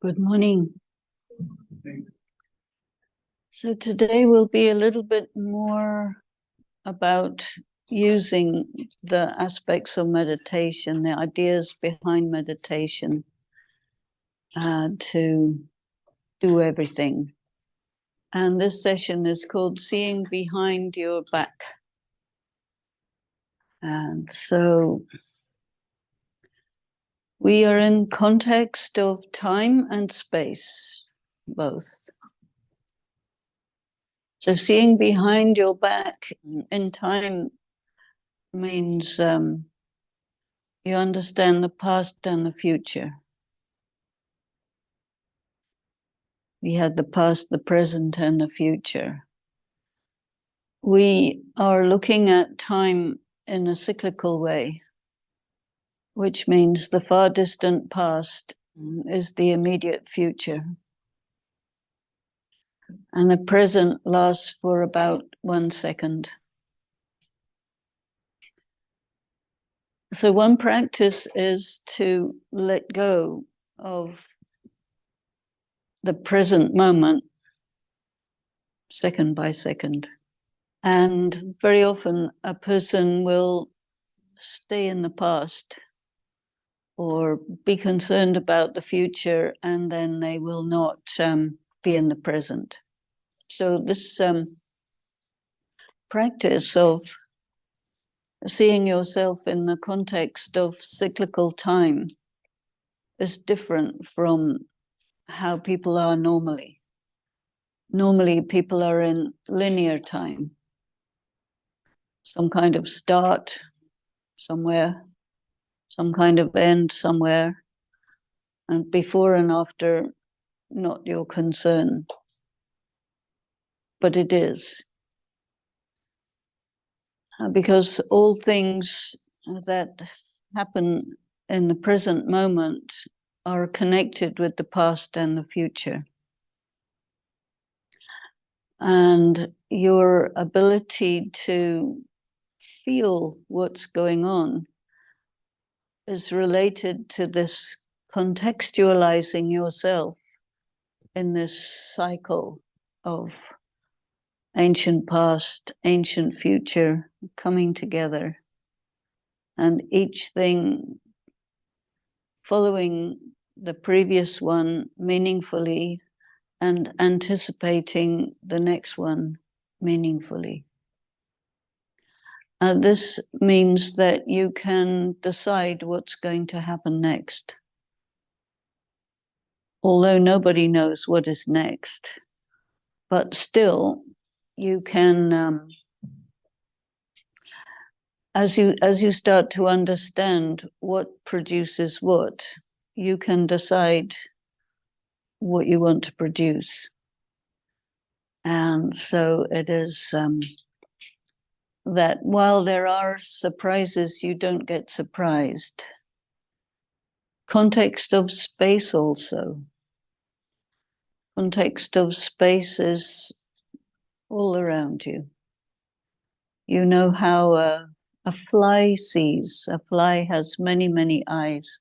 Good morning. So today will be a little bit more about using the aspects of meditation, the ideas behind meditation, to do everything. And this session is called Seeing Behind Your Back. And so we are in context of time and space, both. So seeing behind your back in time means you understand the past and the future. We had the past, the present, and the future. We are looking at time in a cyclical way, which means the far distant past is the immediate future. And the present lasts for about 1 second. So one practice is to let go of the present moment, second by second. And very often a person will stay in the past or be concerned about the future, and then they will not be in the present. So this practice of seeing yourself in the context of cyclical time is different from how people are normally. Normally, people are in linear time, some kind of start somewhere, some kind of end somewhere, and before and after, not your concern. But it is. Because all things that happen in the present moment are connected with the past and the future. And your ability to feel what's going on is related to this contextualizing yourself in this cycle of ancient past, ancient future coming together, and each thing following the previous one meaningfully and anticipating the next one meaningfully. This means that you can decide what's going to happen next. Although nobody knows what is next, but still you can, as you start to understand what produces what, you can decide what you want to produce. And so it is that while there are surprises, you don't get surprised. Context of space also. Context of space is all around you. You know how a fly sees. A fly has many, many eyes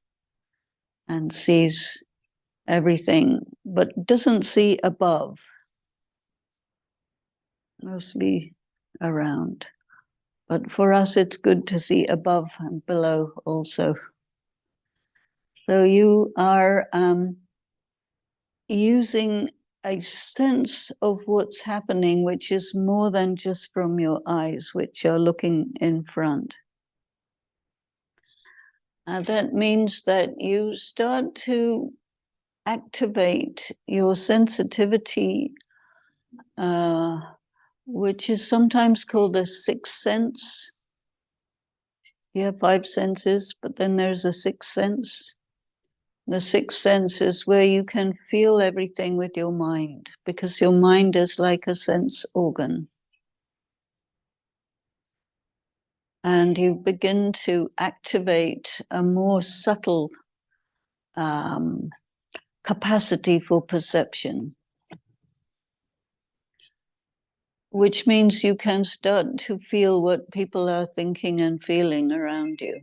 and sees everything, but doesn't see above, mostly around. But for us, it's good to see above and below also. So you are using a sense of what's happening, which is more than just from your eyes, which are looking in front. That means that you start to activate your sensitivity, which is sometimes called a sixth sense. You have 5 senses, but then there's a sixth sense. The sixth sense is where you can feel everything with your mind, because your mind is like a sense organ. And you begin to activate a more subtle capacity for perception, which means you can start to feel what people are thinking and feeling around you.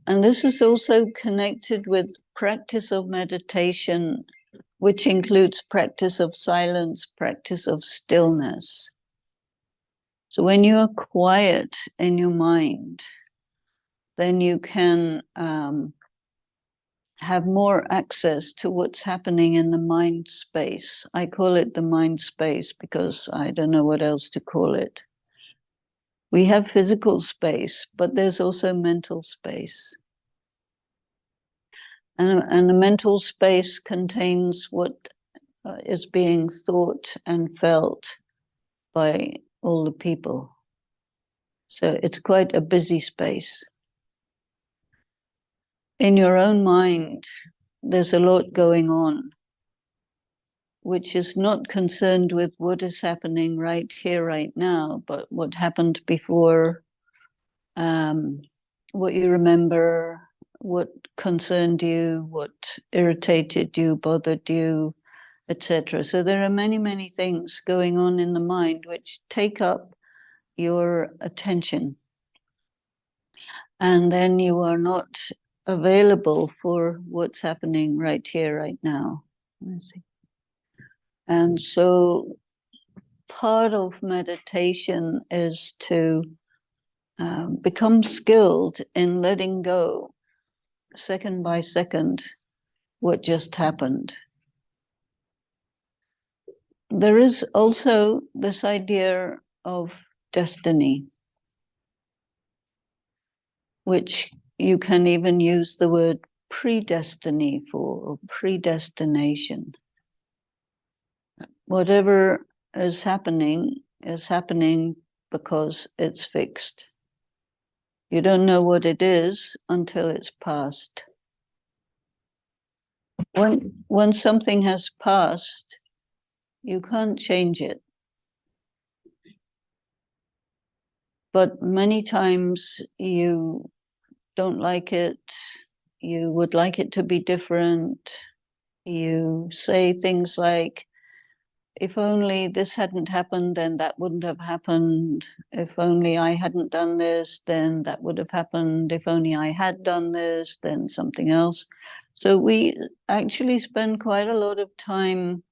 And this is also connected with practice of meditation, which includes practice of silence, practice of stillness. So when you are quiet in your mind, then you can have more access to what's happening in the mind space. I call it the mind space because I don't know what else to call it. We have physical space, but there's also mental space. And the mental space contains what is being thought and felt by all the people. So it's quite a busy space. In your own mind, there's a lot going on, which is not concerned with what is happening right here, right now, but what happened before, what you remember, what concerned you, what irritated you, bothered you, etc. So there are many, many things going on in the mind which take up your attention. And then you are not available for what's happening right here, right now. And so part of meditation is to become skilled in letting go, second by second, what just happened. There is also this idea of destiny, which you can even use the word predestiny for, or predestination. Whatever is happening because it's fixed. You don't know what it is until it's passed. When something has passed, you can't change it. But many times you don't like it, you would like it to be different. You say things like, if only this hadn't happened, then that wouldn't have happened. If only I hadn't done this, then that would have happened. If only I had done this, then something else. So we actually spend quite a lot of time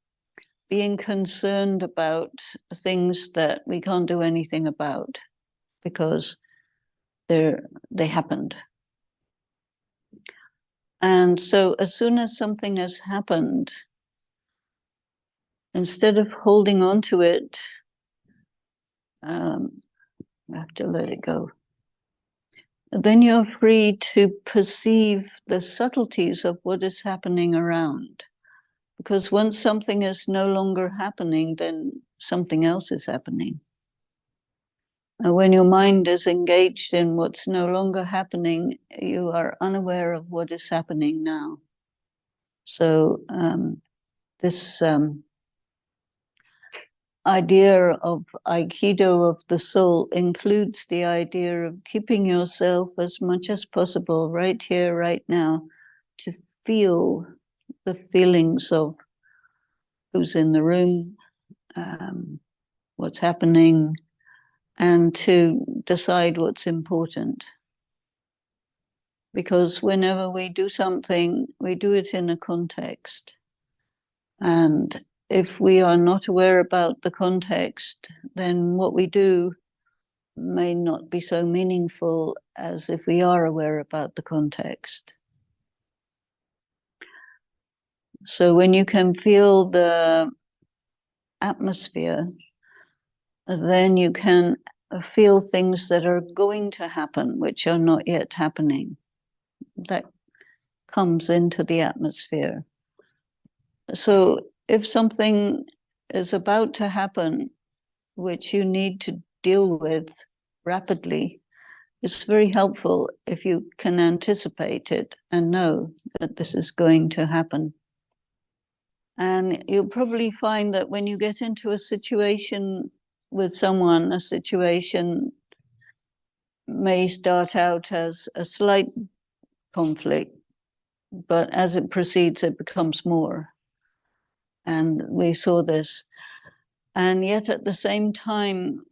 being concerned about things that we can't do anything about because they happened. And so as soon as something has happened, instead of holding on to it, I have to let it go. Then you're free to perceive the subtleties of what is happening around. Because once something is no longer happening, then something else is happening. And when your mind is engaged in what's no longer happening, you are unaware of what is happening now. So this idea of Aikido of the soul includes the idea of keeping yourself as much as possible right here, right now, to feel the feelings of who's in the room, what's happening, and to decide what's important. Because whenever we do something, we do it in a context. And if we are not aware about the context, then what we do may not be so meaningful as if we are aware about the context. So when you can feel the atmosphere, then you can feel things that are going to happen, which are not yet happening. That comes into the atmosphere. So if something is about to happen, which you need to deal with rapidly, it's very helpful if you can anticipate it and know that this is going to happen. And you'll probably find that when you get into a situation with someone, a situation may start out as a slight conflict, but as it proceeds, it becomes more. And we saw this. And yet at the same time,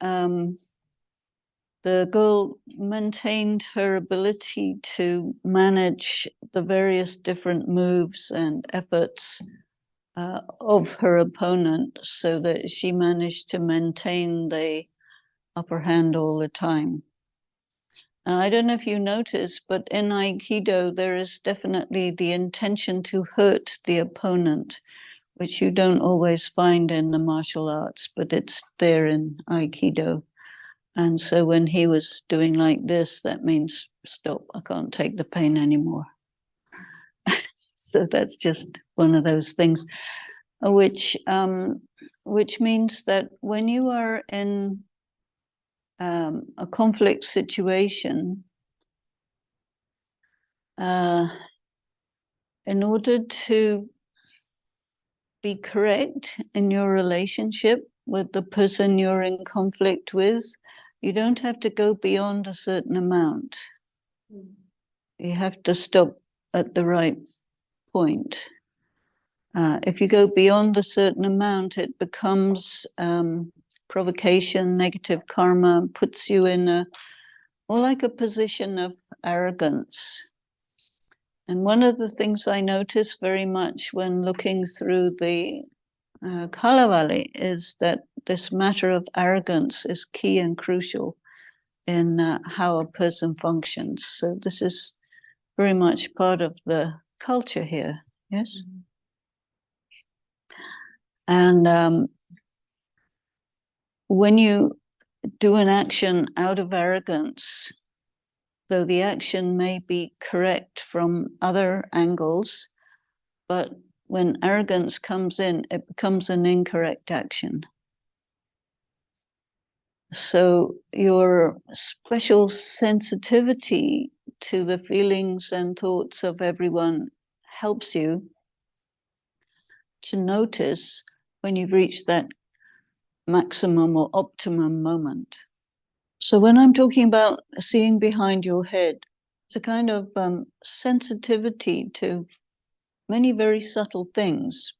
the girl maintained her ability to manage the various different moves and efforts of her opponent, so that she managed to maintain the upper hand all the time. And I don't know if you noticed, but in Aikido, there is definitely the intention to hurt the opponent, which you don't always find in the martial arts, but it's there in Aikido. And so when he was doing like this, that means stop, I can't take the pain anymore. So that's just one of those things, which means that when you are in a conflict situation, in order to be correct in your relationship with the person you're in conflict with, you don't have to go beyond a certain amount. You have to stop at the right point. If you go beyond a certain amount, it becomes provocation, negative karma, puts you in more like a position of arrogance. And one of the things I notice very much when looking through the Kalavali is that this matter of arrogance is key and crucial in how a person functions. So this is very much part of the culture here, yes? Mm-hmm. And when you do an action out of arrogance, though the action may be correct from other angles, but when arrogance comes in, it becomes an incorrect action. So your special sensitivity to the feelings and thoughts of everyone helps you to notice when you've reached that maximum or optimum moment. So when I'm talking about seeing behind your head, it's a kind of sensitivity to many very subtle things,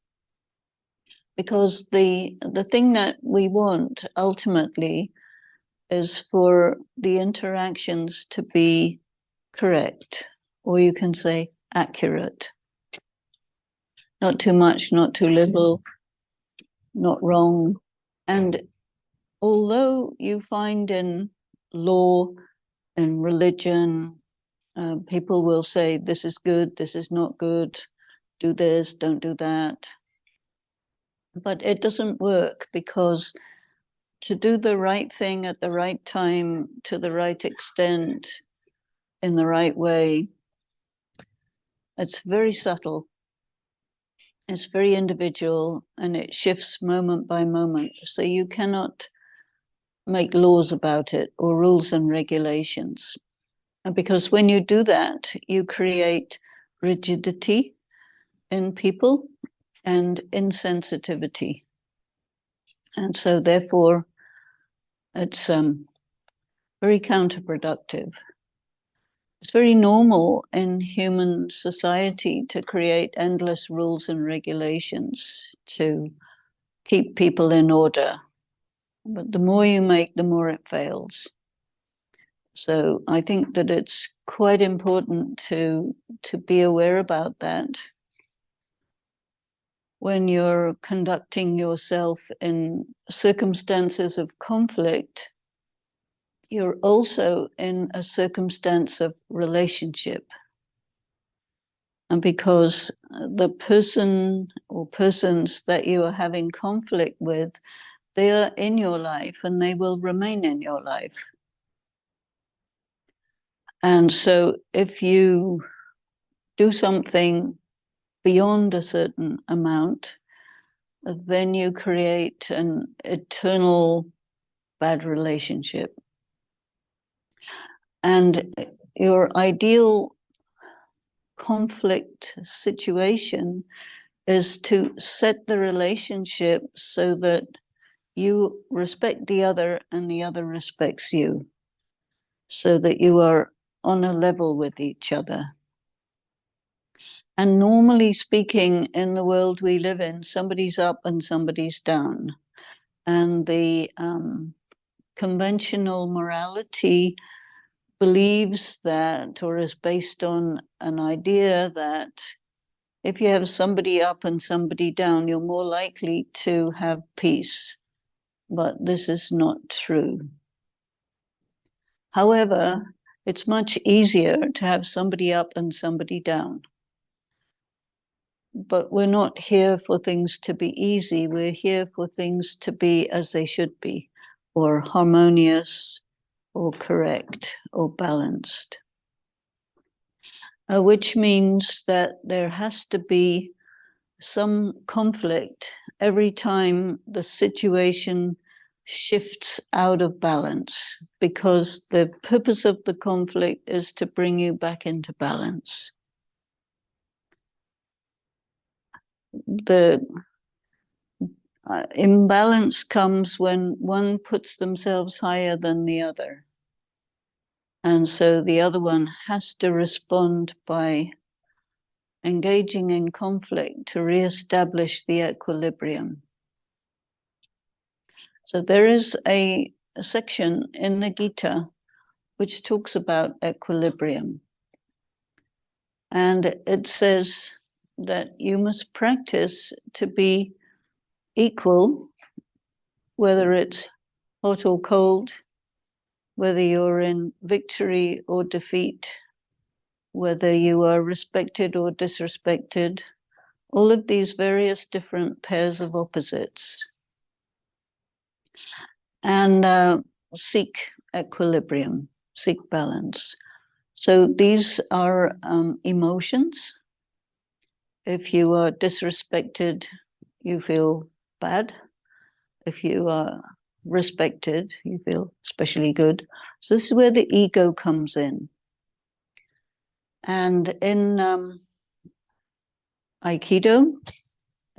because the thing that we want ultimately is for the interactions to be correct, or you can say accurate. Not too much, not too little, not wrong. And although you find in law and religion, people will say, this is good, this is not good, do this, don't do that. But it doesn't work, because to do the right thing at the right time, to the right extent, in the right way, it's very subtle. It's very individual, and it shifts moment by moment. So you cannot make laws about it or rules and regulations. And because when you do that, you create rigidity in people and insensitivity. And so therefore, it's very counterproductive. It's very normal in human society to create endless rules and regulations to keep people in order. But the more you make, the more it fails. So I think that it's quite important to be aware about that when you're conducting yourself in circumstances of conflict. You're also in a circumstance of relationship. And because the person or persons that you are having conflict with, they are in your life and they will remain in your life. And so if you do something beyond a certain amount, then you create an eternal bad relationship. And your ideal conflict situation is to set the relationship so that you respect the other and the other respects you, so that you are on a level with each other. And normally speaking, in the world we live in, somebody's up and somebody's down. And the conventional morality believes that, or is based on an idea that if you have somebody up and somebody down, you're more likely to have peace. But this is not true. However, it's much easier to have somebody up and somebody down. But we're not here for things to be easy. We're here for things to be as they should be, or harmonious, or correct, or balanced. Which means that there has to be some conflict every time the situation shifts out of balance, because the purpose of the conflict is to bring you back into balance. The imbalance comes when one puts themselves higher than the other. And so the other one has to respond by engaging in conflict to reestablish the equilibrium. So there is a section in the Gita which talks about equilibrium. And it says that you must practice to be equal, whether it's hot or cold, whether you're in victory or defeat, whether you are respected or disrespected, all of these various different pairs of opposites. And seek equilibrium, seek balance. So these are emotions. If you are disrespected, you feel bad. If you are respected, you feel especially good. So this is where the ego comes in. And in Aikido,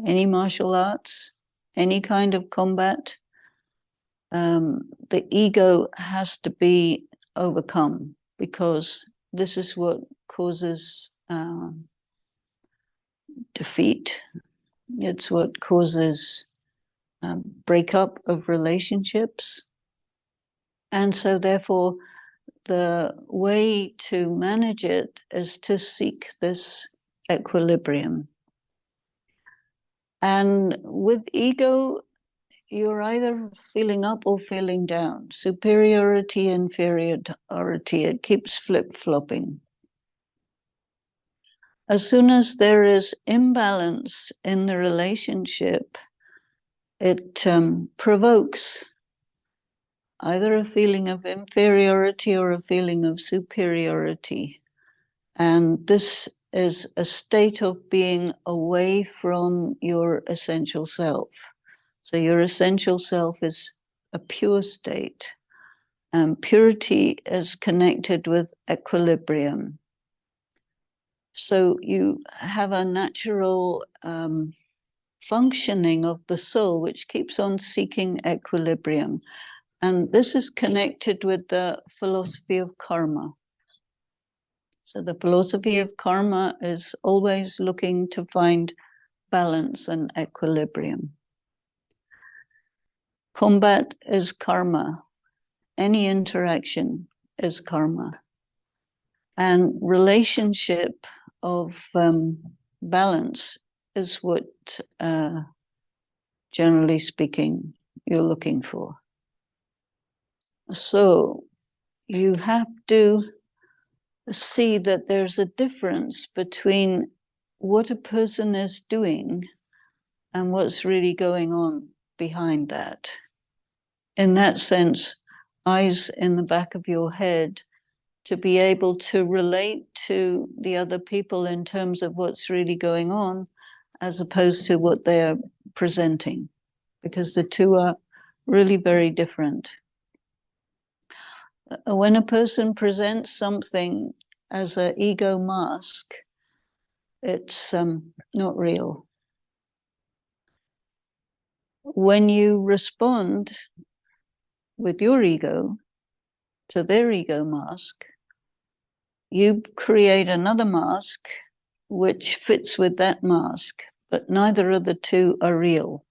any martial arts, any kind of combat, the ego has to be overcome, because this is what causes defeat. It's what causes breakup of relationships. And so therefore, the way to manage it is to seek this equilibrium. And with ego, you're either feeling up or feeling down. Superiority, inferiority, it keeps flip-flopping. As soon as there is imbalance in the relationship, it provokes either a feeling of inferiority or a feeling of superiority. And this is a state of being away from your essential self. So your essential self is a pure state, and purity is connected with equilibrium. So you have a natural functioning of the soul which keeps on seeking equilibrium. And this is connected with the philosophy of karma. So the philosophy of karma is always looking to find balance and equilibrium. Combat is karma. Any interaction is karma. And relationship of balance is what, generally speaking, you're looking for. So you have to see that there's a difference between what a person is doing and what's really going on behind that. In that sense, eyes in the back of your head, to be able to relate to the other people in terms of what's really going on, as opposed to what they're presenting, because the two are really very different. When a person presents something as an ego mask, it's not real. When you respond with your ego to their ego mask, you create another mask which fits with that mask, but neither of the two are real.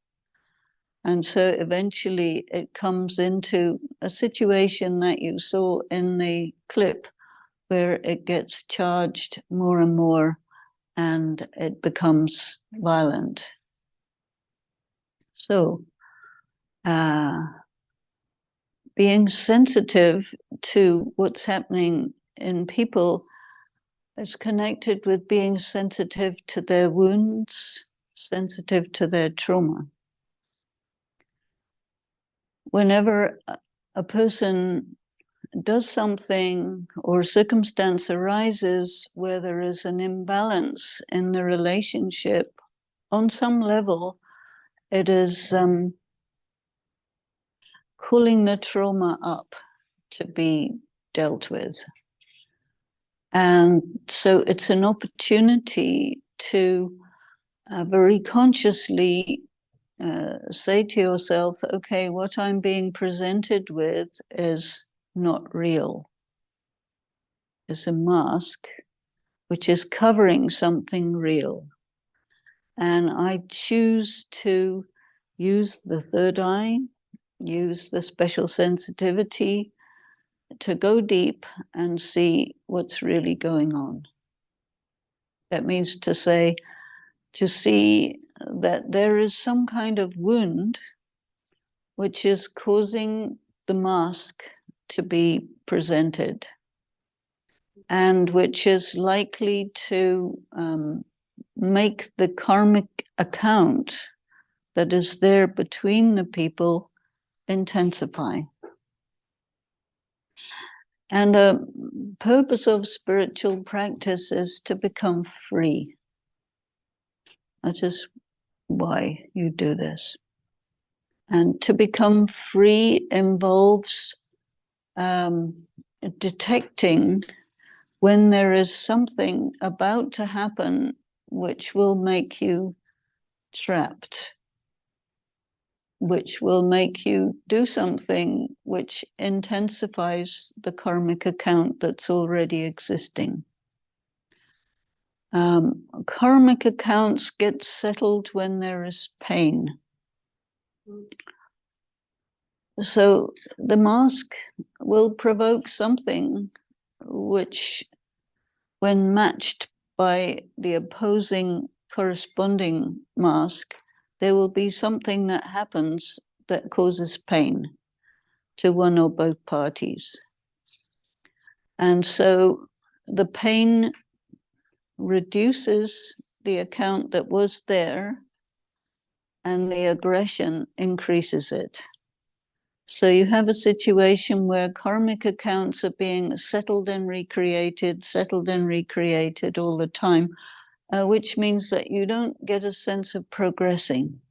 And so eventually it comes into a situation that you saw in the clip where it gets charged more and more and it becomes violent. So being sensitive to what's happening in people is connected with being sensitive to their wounds, sensitive to their trauma. Whenever a person does something or circumstance arises where there is an imbalance in the relationship, on some level, it is calling the trauma up to be dealt with. And so it's an opportunity to very consciously say to yourself, okay, what I'm being presented with is not real. It's a mask which is covering something real. And I choose to use the third eye, use the special sensitivity to go deep and see what's really going on. That means to say, to see that there is some kind of wound which is causing the mask to be presented and which is likely to make the karmic account that is there between the people intensify. And the purpose of spiritual practice is to become free. That is why you do this. And to become free involves detecting when there is something about to happen which will make you trapped, which will make you do something which intensifies the karmic account that's already existing. Karmic accounts get settled when there is pain. So the mask will provoke something which, when matched by the opposing corresponding mask, there will be something that happens that causes pain to one or both parties. And so the pain reduces the account that was there, and the aggression increases it. So you have a situation where karmic accounts are being settled and recreated all the time, which means that you don't get a sense of progressing,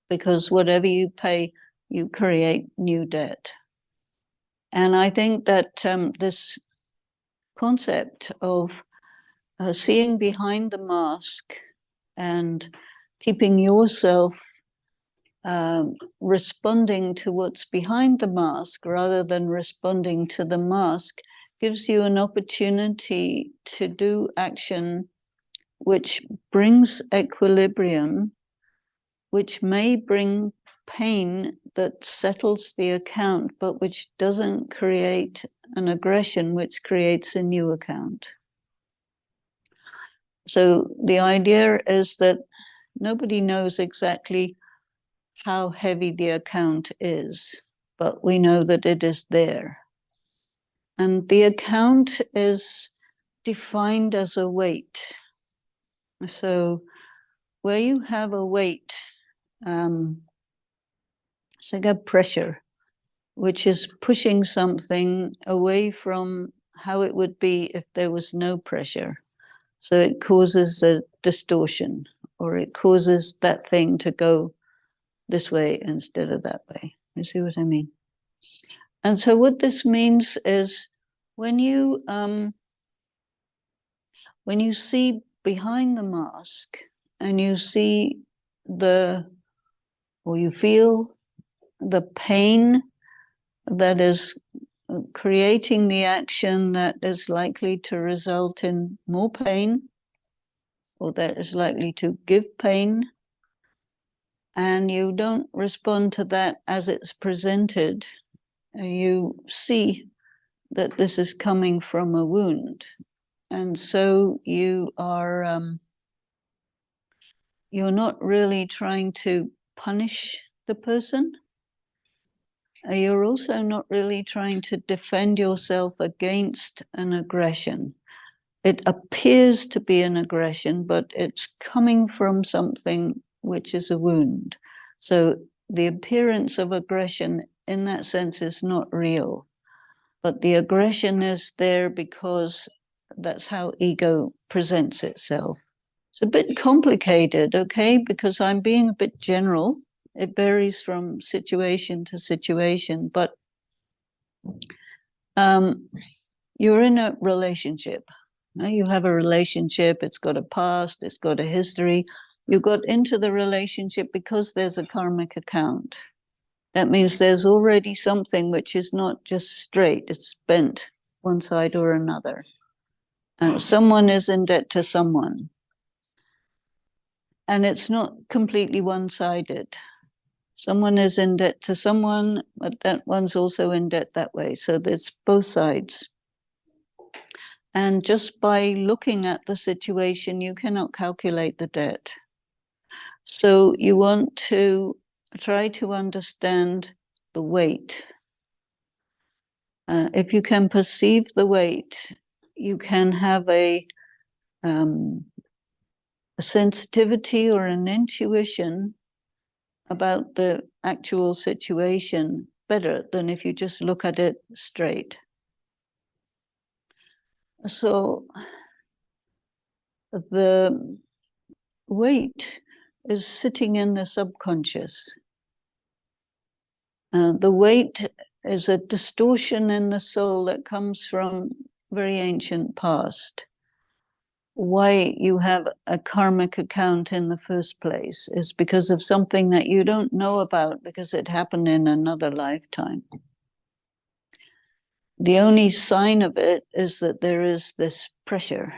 because whatever you pay, you create new debt. And I think that this concept of seeing behind the mask and keeping yourself responding to what's behind the mask rather than responding to the mask gives you an opportunity to do action which brings equilibrium, which may bring pain that settles the account, but which doesn't create an aggression which creates a new account. So the idea is that nobody knows exactly how heavy the account is, but we know that it is there. And the account is defined as a weight. So where you have a weight, it's like a pressure, which is pushing something away from how it would be if there was no pressure. So it causes a distortion, or it causes that thing to go this way instead of that way. You see what I mean? And so what this means is when you see behind the mask and you see or you feel the pain that is creating the action that is likely to result in more pain, or that is likely to give pain, and you don't respond to that as it's presented, you see that this is coming from a wound. And so you are, you're not really trying to punish the person. You're also not really trying to defend yourself against an aggression. It appears to be an aggression, but it's coming from something which is a wound. So the appearance of aggression in that sense is not real, but the aggression is there because that's how ego presents itself. It's a bit complicated, okay, because I'm being a bit general. It varies from situation to situation, but you're in a relationship. You have a relationship, it's got a past, it's got a history. You got into the relationship because there's a karmic account. That means there's already something which is not just straight, it's bent one side or another. And someone is in debt to someone. And it's not completely one-sided. Someone is in debt to someone, but that one's also in debt that way. So there's both sides. And just by looking at the situation, you cannot calculate the debt. So you want to try to understand the weight. If you can perceive the weight, you can have a sensitivity or an intuition about the actual situation better than if you just look at it straight. So the weight is sitting in the subconscious. The weight is a distortion in the soul that comes from very ancient past. Why you have a karmic account in the first place is because of something that you don't know about because it happened in another lifetime. The only sign of it is that there is this pressure.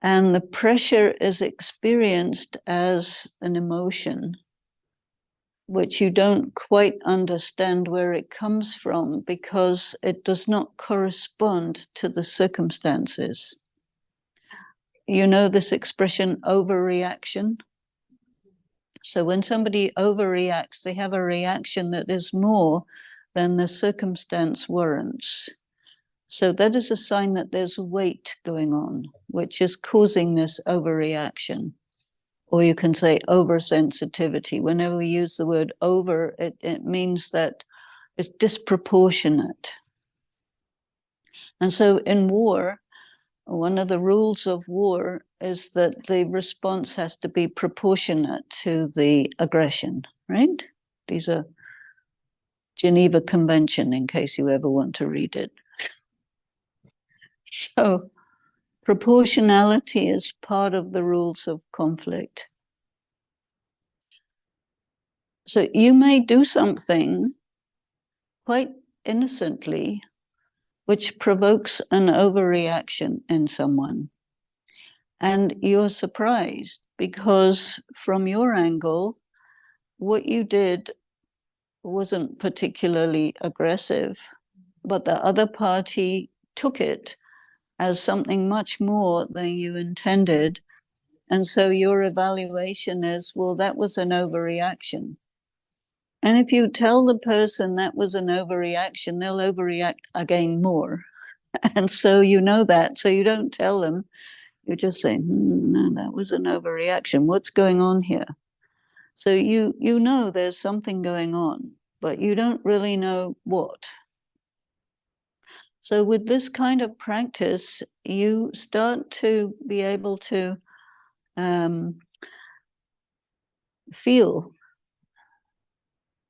And the pressure is experienced as an emotion, which you don't quite understand where it comes from because it does not correspond to the circumstances. You know this expression, overreaction? So when somebody overreacts, they have a reaction that is more than the circumstance warrants. So that is a sign that there's weight going on, which is causing this overreaction. Or you can say oversensitivity. Whenever we use the word over, it means that it's disproportionate. And so in war, one of the rules of war is that the response has to be proportionate to the aggression, right? These are Geneva Convention, in case you ever want to read it. So proportionality is part of the rules of conflict. So you may do something quite innocently which provokes an overreaction in someone. And you're surprised because from your angle, what you did wasn't particularly aggressive, but the other party took it as something much more than you intended. And so your evaluation is, well, that was an overreaction. And if you tell the person that was an overreaction, they'll overreact again more. And so you know that. So you don't tell them. You just say, no, that was an overreaction. What's going on here? So you know there's something going on, but you don't really know what. So with this kind of practice, you start to be able to feel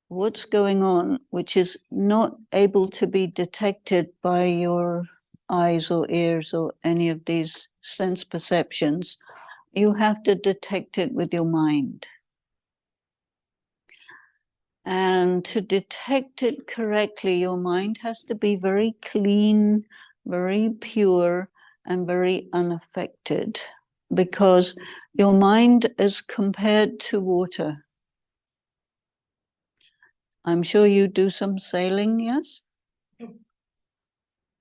what's going on, which is not able to be detected by your eyes or ears or any of these sense perceptions. You have to detect it with your mind. And to detect it correctly, your mind has to be very clean, very pure, and very unaffected, because your mind is compared to water. I'm sure you do some sailing, yes?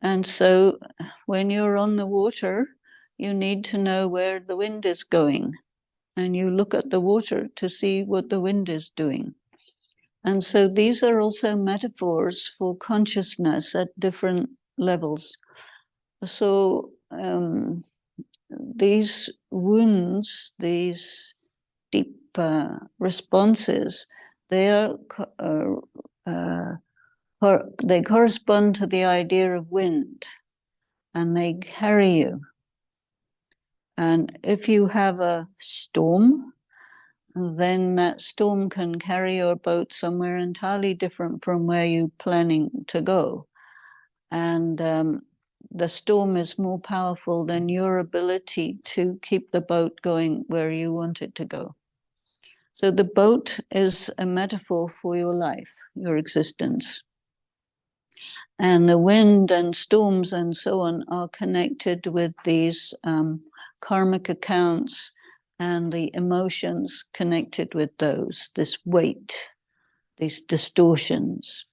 And so when you're on the water, you need to know where the wind is going. And you look at the water to see what the wind is doing. And so these are also metaphors for consciousness at different levels. So these wounds, these deep responses, they are they correspond to the idea of wind, and they carry you. And if you have a storm, then that storm can carry your boat somewhere entirely different from where you're planning to go. And the storm is more powerful than your ability to keep the boat going where you want it to go. So the boat is a metaphor for your life, your existence. And the wind and storms and so on are connected with these karmic accounts and the emotions connected with those, this weight, these distortions.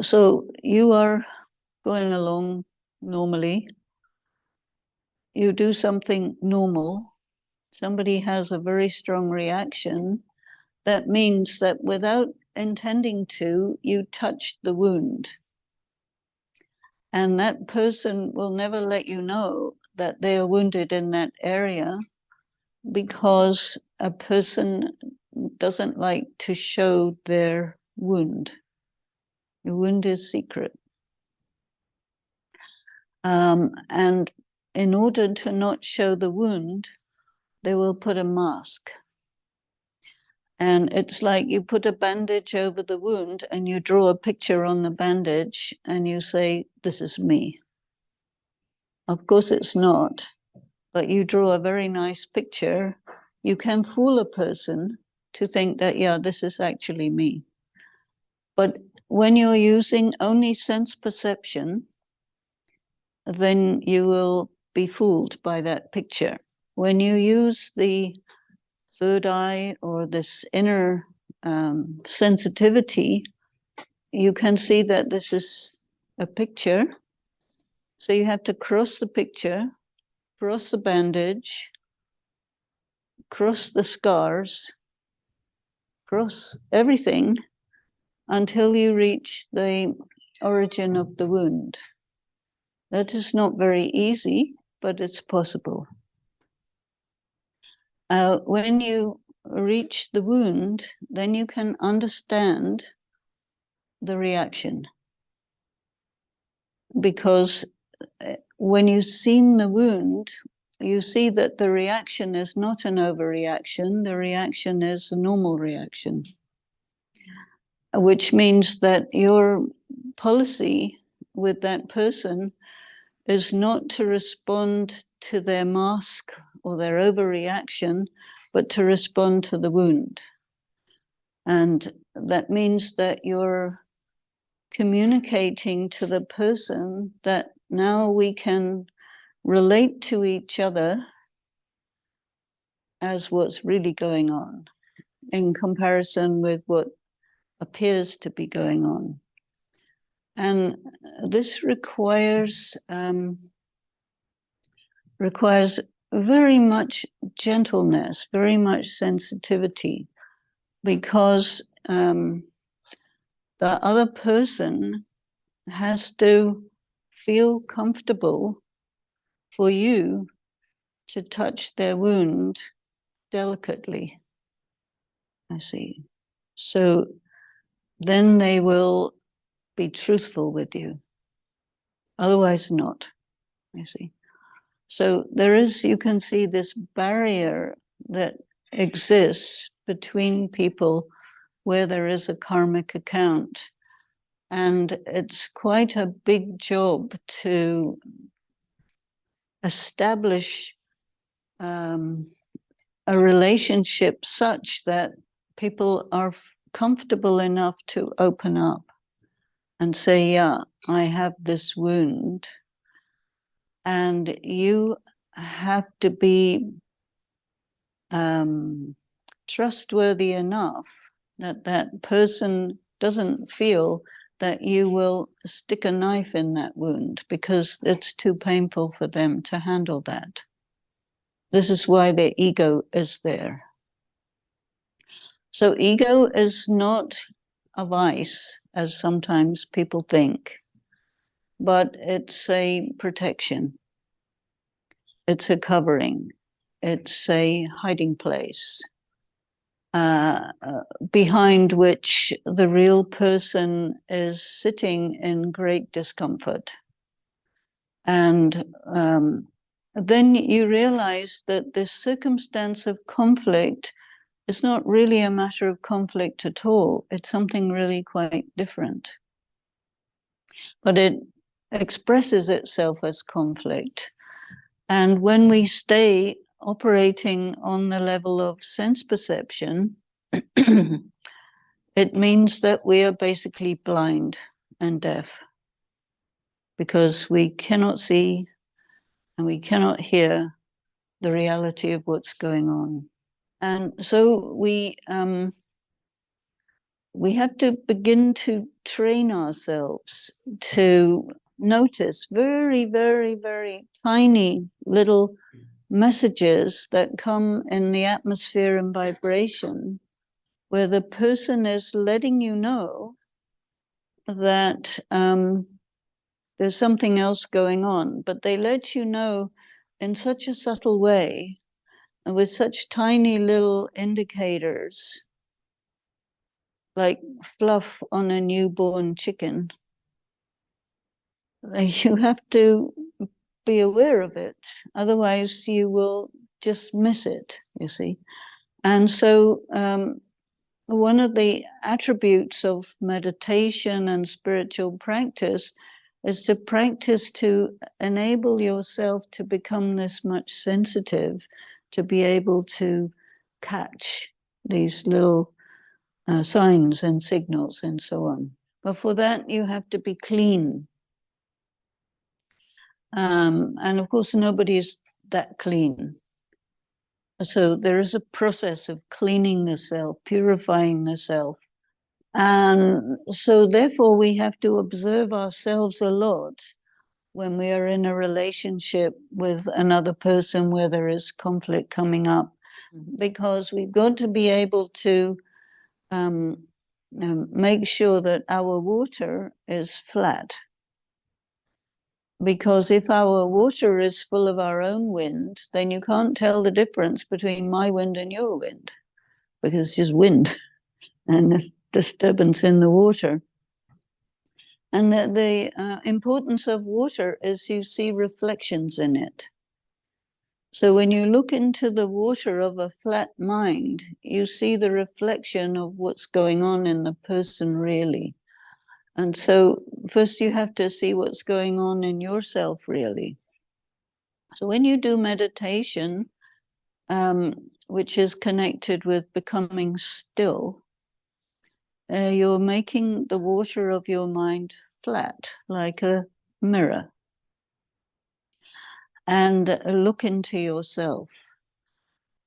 So you are going along normally. You do something normal. Somebody has a very strong reaction. That means that without intending to, you touched the wound. And that person will never let you know that they are wounded in that area, because a person doesn't like to show their wound. The wound is secret. And in order to not show the wound, they will put a mask. And it's like you put a bandage over the wound and you draw a picture on the bandage and you say, this is me. Of course it's not, but you draw a very nice picture. You can fool a person to think that, yeah, this is actually me. But when you're using only sense perception, then you will be fooled by that picture. When you use the third eye or this inner sensitivity, you can see that this is a picture. So you have to cross the picture, cross the bandage, cross the scars, cross everything until you reach the origin of the wound. That is not very easy, but it's possible. When you reach the wound, then you can understand the reaction. Because when you've seen the wound, you see that the reaction is not an overreaction, the reaction is a normal reaction. Which means that your policy with that person is not to respond to their mask or their overreaction, but to respond to the wound. And that means that you're communicating to the person that now we can relate to each other as what's really going on in comparison with what appears to be going on. And this requires very much gentleness, very much sensitivity, because the other person has to feel comfortable for you to touch their wound delicately. I see. So then they will be truthful with you. Otherwise not, I see. So there is, you can see this barrier that exists between people where there is a karmic account. And it's quite a big job to establish a relationship such that people are comfortable enough to open up and say, yeah, I have this wound. And you have to be trustworthy enough that person doesn't feel that you will stick a knife in that wound because it's too painful for them to handle that. This is why their ego is there. So ego is not a vice, as sometimes people think, but it's a protection. It's a covering. It's a hiding place behind which the real person is sitting in great discomfort. And then you realize that this circumstance of conflict is not really a matter of conflict at all. It's something really quite different. But it expresses itself as conflict. And when we stay operating on the level of sense perception, it means that we are basically blind and deaf because we cannot see and we cannot hear the reality of what's going on. And so we have to begin to train ourselves to notice very, very, very tiny little messages that come in the atmosphere and vibration where the person is letting you know that there's something else going on, but they let you know in such a subtle way and with such tiny little indicators, like fluff on a newborn chicken. You have to be aware of it, otherwise you will just miss it, you see. And so one of the attributes of meditation and spiritual practice is to practice to enable yourself to become this much sensitive, to be able to catch these little signs and signals and so on. But for that, you have to be clean. And of course, nobody is that clean. So there is a process of cleaning the self, purifying the self. And so therefore we have to observe ourselves a lot when we are in a relationship with another person where there is conflict coming up, because we've got to be able to make sure that our water is flat. Because if our water is full of our own wind, then you can't tell the difference between my wind and your wind, because it's just wind and there's disturbance in the water. And the importance of water is you see reflections in it. So when you look into the water of a flat mind, you see the reflection of what's going on in the person really. And so first you have to see what's going on in yourself really. So when you do meditation, which is connected with becoming still, you're making the water of your mind flat, like a mirror. And look into yourself.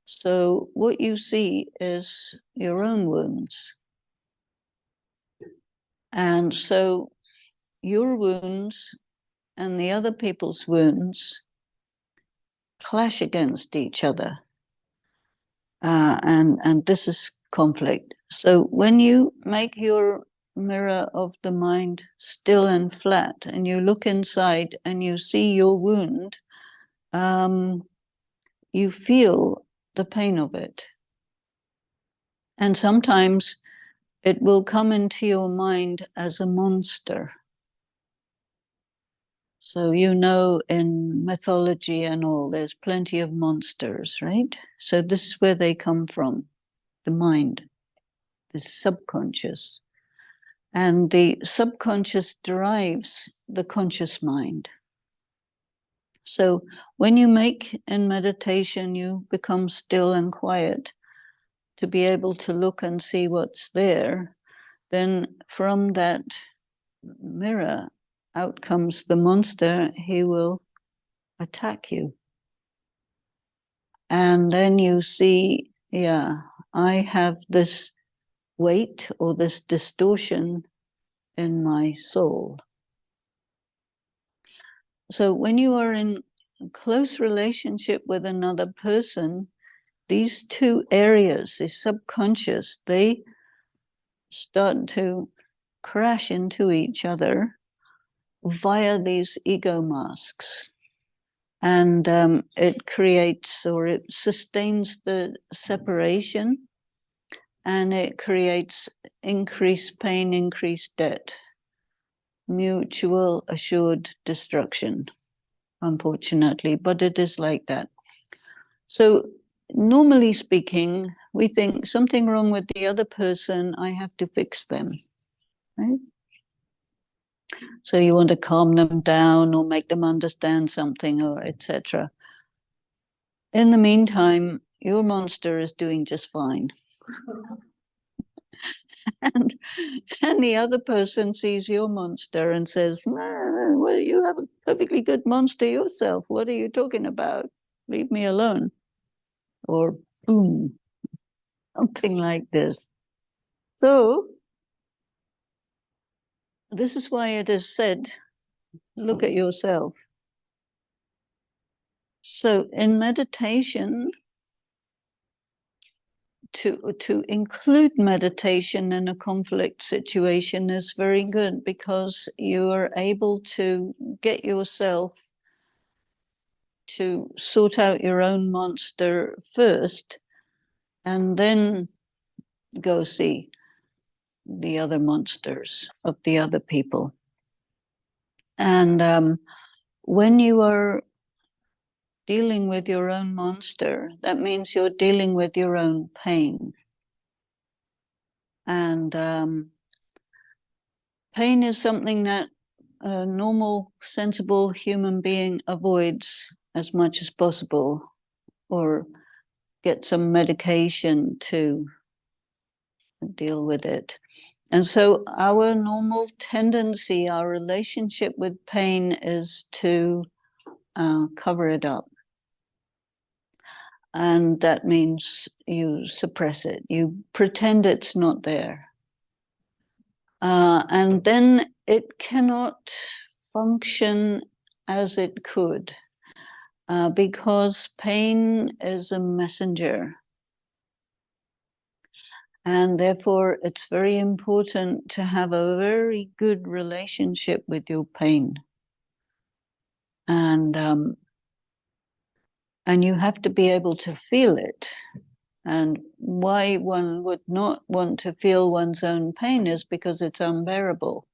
So what you see is your own wounds. And so your wounds and the other people's wounds clash against each other. And this is conflict. So when you make your mirror of the mind still and flat, and you look inside and you see your wound, you feel the pain of it. And sometimes it will come into your mind as a monster. So you know in mythology and all, there's plenty of monsters, right? So this is where they come from, the mind, the subconscious. And the subconscious drives the conscious mind. So when you make in meditation, you become still and quiet to be able to look and see what's there. Then from that mirror, out comes the monster. He will attack you. And then you see, yeah, I have this weight or this distortion in my soul. So when you are in close relationship with another person, these two areas, the subconscious, they start to crash into each other via these ego masks. And it creates, or it sustains the separation, and it creates increased pain, increased debt, mutual assured destruction, unfortunately, but it is like that. So normally speaking, we think something wrong with the other person, I have to fix them, right? So you want to calm them down or make them understand something, or etc. In the meantime, your monster is doing just fine. and the other person sees your monster and says, well, you have a perfectly good monster yourself. What are you talking about? Leave me alone. Or boom, something like this. So this is why it is said, look at yourself. So in meditation, to include meditation in a conflict situation is very good, because you are able to get yourself to sort out your own monster first, and then go see the other monsters of the other people. And when you are dealing with your own monster, that means you're dealing with your own pain. And pain is something that a normal, sensible human being avoids as much as possible, or get some medication to deal with it. And so our normal tendency, our relationship with pain is to cover it up. And that means you suppress it. You pretend it's not there. And then it cannot function as it could, because pain is a messenger. And therefore, it's very important to have a very good relationship with your pain. And you have to be able to feel it. And why one would not want to feel one's own pain is because it's unbearable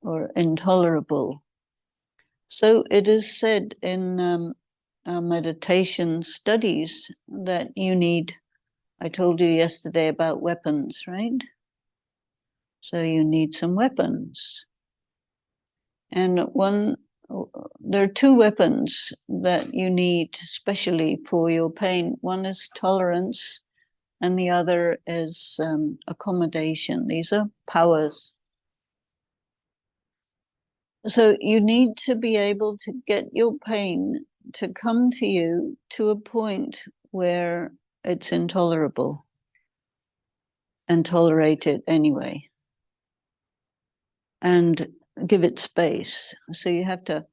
or intolerable. So it is said in meditation studies that you need, I told you yesterday about weapons, right? So you need some weapons. And there are two weapons that you need especially for your pain. One is tolerance, and the other is accommodation. These are powers. So you need to be able to get your pain to come to you to a point where it's intolerable, and tolerate it anyway, and give it space. So you have to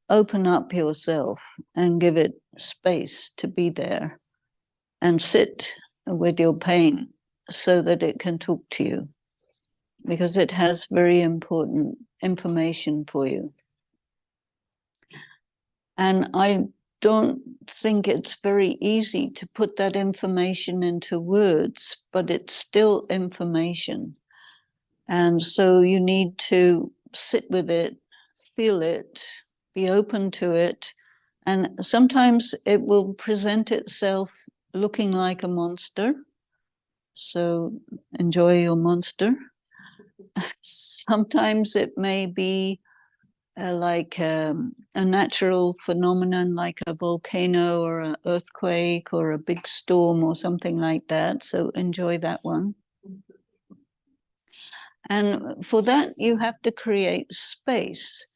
open up yourself and give it space to be there, and sit with your pain so that it can talk to you, because it has very important information for you. And I don't think it's very easy to put that information into words, but it's still information. And so you need to sit with it, feel it, be open to it. And sometimes it will present itself looking like a monster. So enjoy your monster. Sometimes it may be like a natural phenomenon, like a volcano or an earthquake or a big storm or something like that. So enjoy that one. And for that, you have to create space,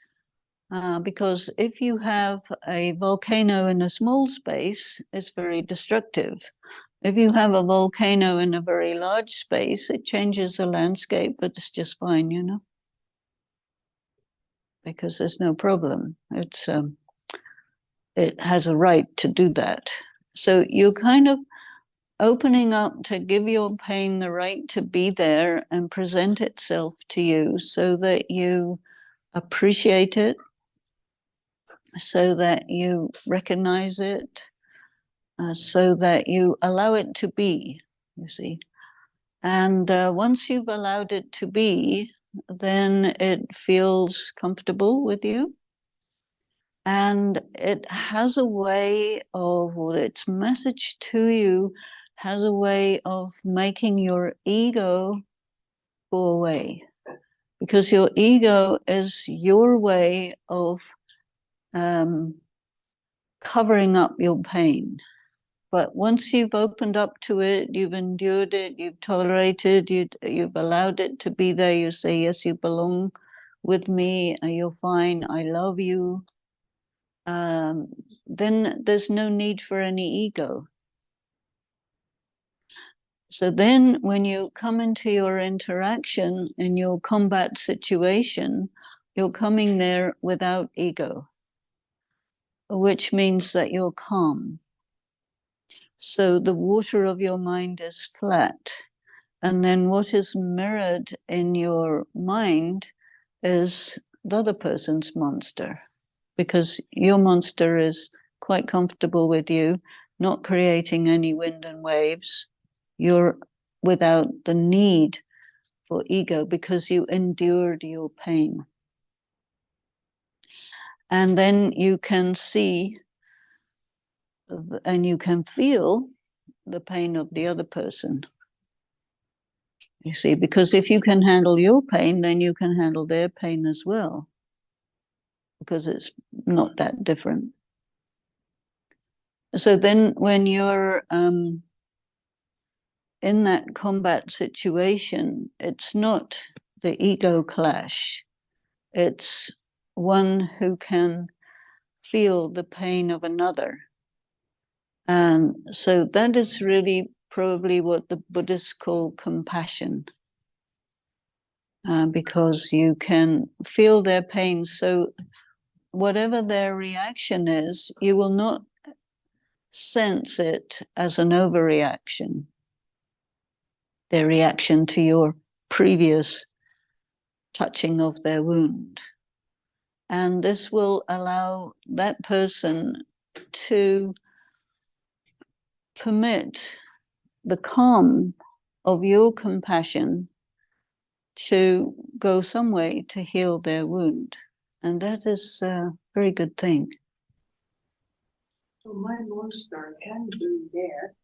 because if you have a volcano in a small space, it's very destructive. If you have a volcano in a very large space, it changes the landscape, but it's just fine, you know, because there's no problem. It has a right to do that. So you're kind of opening up to give your pain the right to be there and present itself to you so that you appreciate it, so that you recognize it, so that you allow it to be, you see. And once you've allowed it to be, then it feels comfortable with you. And it has a way of, or its message to you has a way of making your ego go away. Because your ego is your way of covering up your pain. But once you've opened up to it, you've endured it, you've tolerated, you've allowed it to be there, you say, yes, you belong with me, you're fine, I love you, then there's no need for any ego. So then when you come into your interaction in your combat situation, you're coming there without ego, which means that you're calm. So the water of your mind is flat. And then what is mirrored in your mind is the other person's monster, because your monster is quite comfortable with you, not creating any wind and waves. You're without the need for ego because you endured your pain. And then you can see and you can feel the pain of the other person. You see, because if you can handle your pain, then you can handle their pain as well, because it's not that different. So then when you're in that combat situation, it's not the ego clash. It's one who can feel the pain of another. And so that is really probably what the Buddhists call compassion. Because you can feel their pain. So whatever their reaction is, you will not sense it as an overreaction, their reaction to your previous touching of their wound. And this will allow that person to permit the calm of your compassion to go some way to heal their wound. And that is a very good thing. So my monster can be there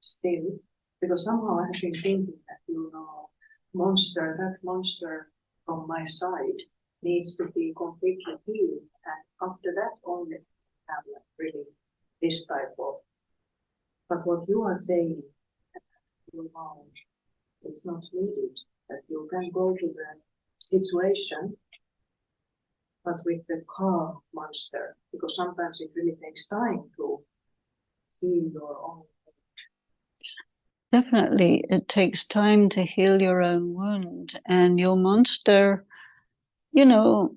still, because somehow I've been thinking that, that monster from my side needs to be completely healed, and after that only have really this type of. But what you are saying, it's not needed, that you can go to the situation, but with the calm monster, because sometimes it really takes time to heal your own. Definitely, it takes time to heal your own wound, and your monster, you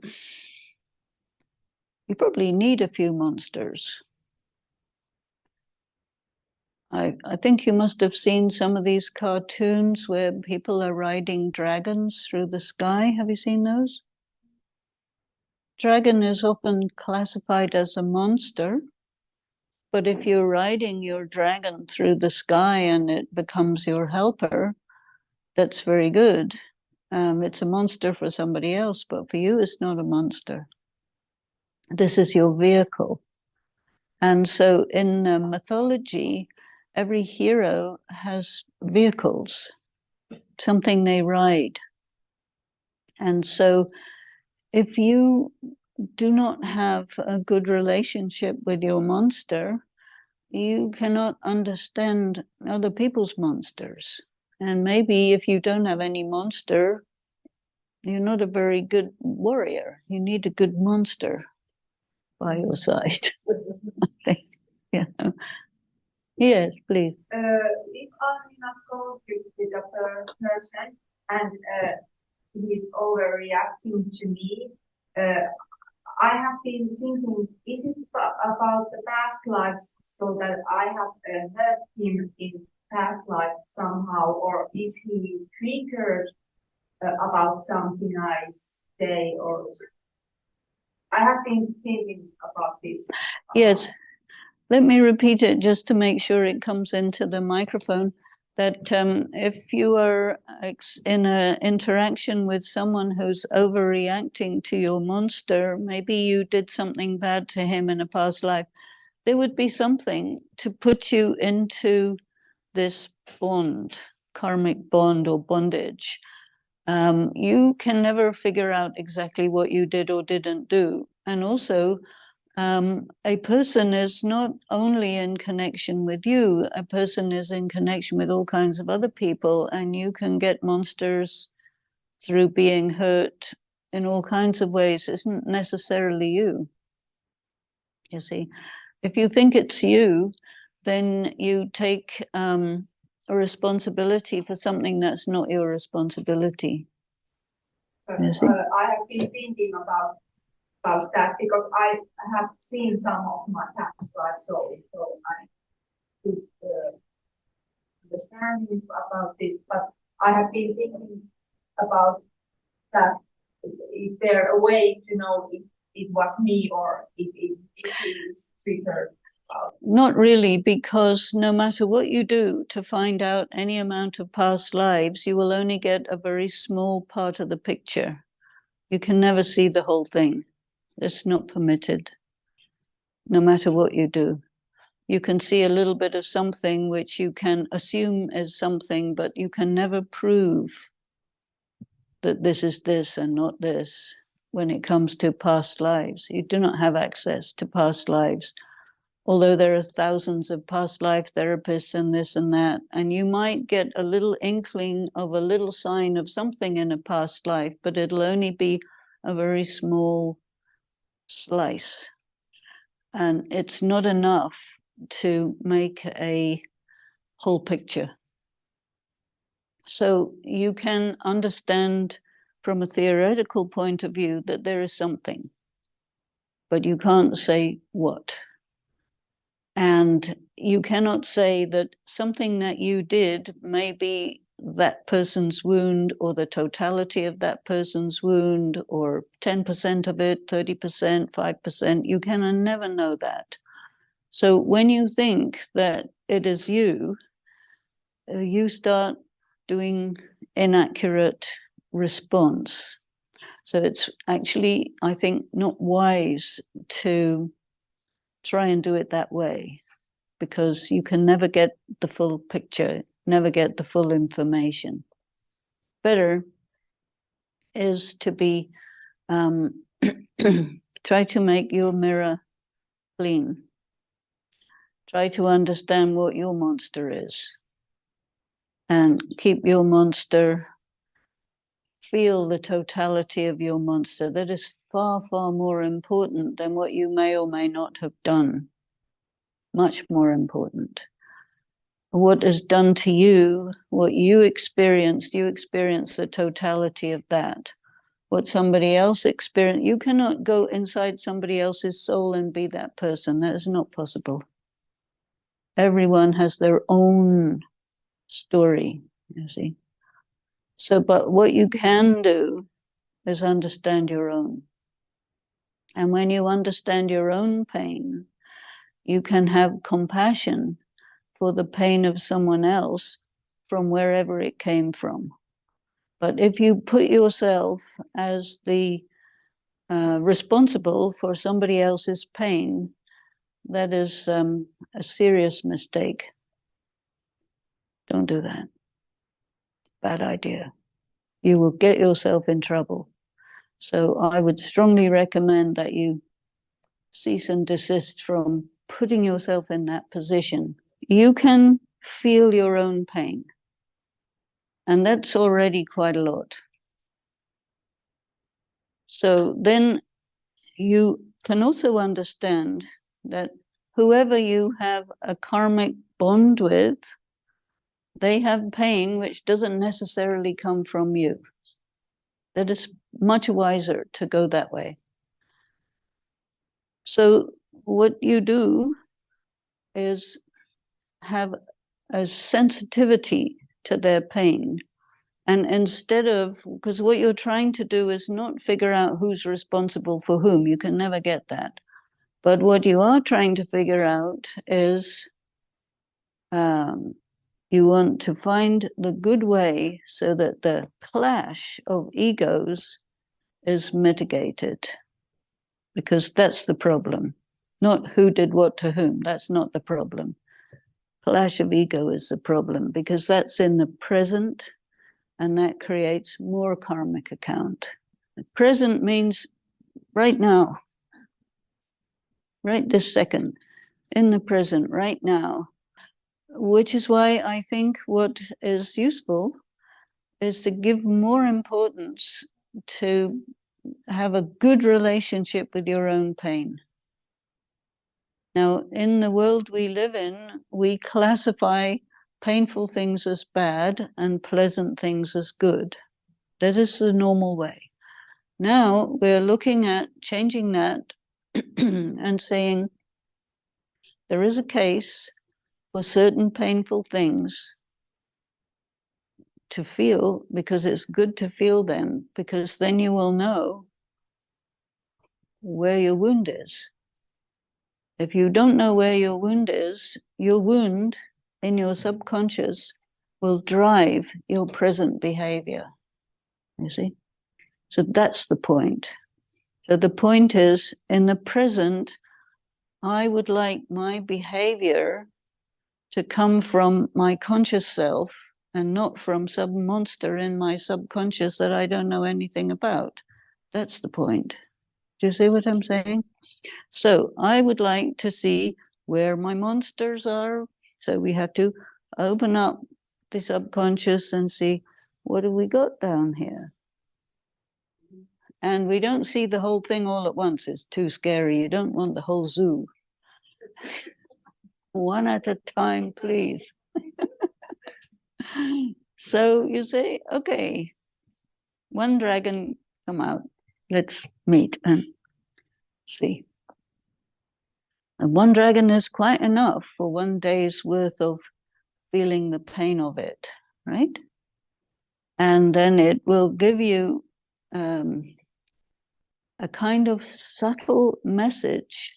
probably need a few monsters. I think you must have seen some of these cartoons where people are riding dragons through the sky. Have you seen those? Dragon is often classified as a monster, but if you're riding your dragon through the sky and it becomes your helper, that's very good. It's a monster for somebody else, but for you, it's not a monster. This is your vehicle. And so in mythology, every hero has vehicles, something they ride. And so if you do not have a good relationship with your monster, you cannot understand other people's monsters. And maybe if you don't have any monster, you're not a very good warrior. You need a good monster by your side. I think, Yes, please. If I'm in a conflict with a person and he's overreacting to me, I have been thinking, is it about the past lives so that I have hurt him in past life somehow, or is he triggered about something I say, or I have been thinking about this. Yes, let me repeat it just to make sure it comes into the microphone. That if you are in an interaction with someone who's overreacting to your monster, maybe you did something bad to him in a past life, there would be something to put you into this bond, karmic bond or bondage. You can never figure out exactly what you did or didn't do. And also, a person is not only in connection with you, a person is in connection with all kinds of other people, and you can get monsters through being hurt in all kinds of ways. It isn't necessarily you. You see, if you think it's you, then you take a responsibility for something that's not your responsibility. You see? I have been thinking about that because I have seen some of my past lives, so I could understand about this. But I have been thinking about that. Is there a way to know if it was me or if it is triggered? Not really, because no matter what you do to find out any amount of past lives, you will only get a very small part of the picture. You can never see the whole thing. It's not permitted, no matter what you do. You can see a little bit of something which you can assume is something, but you can never prove that this is this and not this when it comes to past lives. You do not have access to past lives, although there are thousands of past life therapists and this and that, and you might get a little inkling of a little sign of something in a past life, but it'll only be a very small slice. And it's not enough to make a whole picture. So you can understand from a theoretical point of view that there is something, but you can't say what. And you cannot say that something that you did may be that person's wound or the totality of that person's wound or 10% of it, 30%, 5%. You can never know that. So when you think that it is you, you start doing inaccurate response. So it's actually, I think, not wise to try and do it that way, because you can never get the full picture, never get the full information. Better is to be, try to make your mirror clean. Try to understand what your monster is and keep your monster, feel the totality of your monster. That is far, far more important than what you may or may not have done. Much more important. What is done to you, what you experienced the totality of that. What somebody else experienced, you cannot go inside somebody else's soul and be that person. That is not possible. Everyone has their own story, you see. So, but what you can do is understand your own. And when you understand your own pain, you can have compassion for the pain of someone else from wherever it came from. But if you put yourself as the responsible for somebody else's pain, that is a serious mistake. Don't do that. Bad idea. You will get yourself in trouble. So I would strongly recommend that you cease and desist from putting yourself in that position. You can feel your own pain, and that's already quite a lot. So then you can also understand that whoever you have a karmic bond with, they have pain which doesn't necessarily come from you. That is much wiser to go that way. So what you do is have a sensitivity to their pain. And instead of, because what you're trying to do is not figure out who's responsible for whom, you can never get that. But what you are trying to figure out is you want to find the good way so that the clash of egos is mitigated. Because that's the problem. Not who did what to whom. That's not the problem. Clash of ego is the problem because that's in the present and that creates more karmic account. The present means right now, right this second, in the present, right now, which is why I think what is useful is to give more importance to have a good relationship with your own pain. Now, in the world we live in, we classify painful things as bad and pleasant things as good. That is the normal way. Now we're looking at changing that and saying there is a case for certain painful things to feel because it's good to feel them, because then you will know where your wound is. If you don't know where your wound is, your wound in your subconscious will drive your present behavior. You see? So that's the point. So the point is, in the present, I would like my behavior to come from my conscious self and not from some monster in my subconscious that I don't know anything about. That's the point. Do you see what I'm saying? So I would like to see where my monsters are. So we have to open up the subconscious and see, what have we got down here? And we don't see the whole thing all at once. It's too scary. You don't want the whole zoo. One at a time, please. So you say, okay, one dragon, come out. Let's meet and see. And one dragon is quite enough for one day's worth of feeling the pain of it, right? And then it will give you a kind of subtle message